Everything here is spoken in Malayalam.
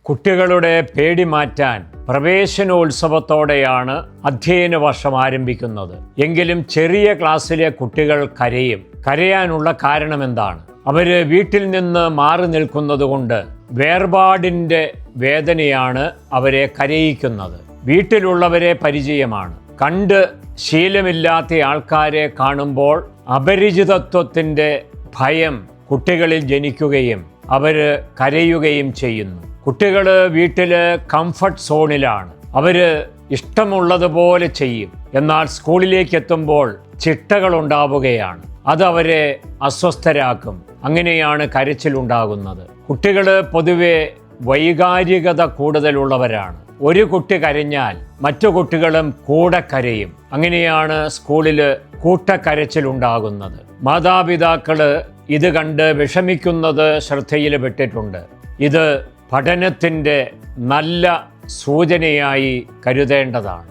കുട്ടികളുടെ പേടി മാറ്റാൻ പ്രവേശനോത്സവത്തോടെയാണ് അധ്യയന വർഷം ആരംഭിക്കുന്നത്. എങ്കിലും ചെറിയ ക്ലാസ്സിലെ കുട്ടികൾ കരയും. കരയാനുള്ള കാരണം എന്താണ്? അവര് വീട്ടിൽ നിന്ന് മാറി നിൽക്കുന്നത് കൊണ്ട് വേർപാടിൻ്റെ വേദനയാണ് അവരെ കരയിക്കുന്നത്. വീട്ടിലുള്ളവരെ പരിചയമാണ്. കണ്ട് ശീലമില്ലാത്ത ആൾക്കാരെ കാണുമ്പോൾ അപരിചിതത്വത്തിൻ്റെ ഭയം കുട്ടികളിൽ ജനിക്കുകയും അവർ കരയുകയും ചെയ്യുന്നു. കുട്ടികൾ വീട്ടിൽ കംഫർട്ട് സോണിലാണ്. അവർ ഇഷ്ടമുള്ളതുപോലെ ചെയ്യും. എന്നാൽ സ്കൂളിലേക്ക് എത്തുമ്പോൾ ചിട്ടകളുണ്ടാവുകയാണ്. അതവരെ അസ്വസ്ഥരാക്കും. അങ്ങനെയാണ് കരച്ചിലുണ്ടാകുന്നത്. കുട്ടികൾ പൊതുവെ വൈകാരികത കൂടുതലുള്ളവരാണ്. ഒരു കുട്ടി കരഞ്ഞാൽ മറ്റു കുട്ടികളും കൂടെ കരയും. അങ്ങനെയാണ് സ്കൂളിൽ കൂട്ടക്കരച്ചിലുണ്ടാകുന്നത്. മാതാപിതാക്കൾ ഇത് കണ്ട് വിഷമിക്കുന്നത് ശ്രദ്ധയിൽപ്പെട്ടിട്ടുണ്ട്. ഇത് പഠനത്തിൻ്റെ നല്ല സൂചനയായി കരുതേണ്ടതാണ്.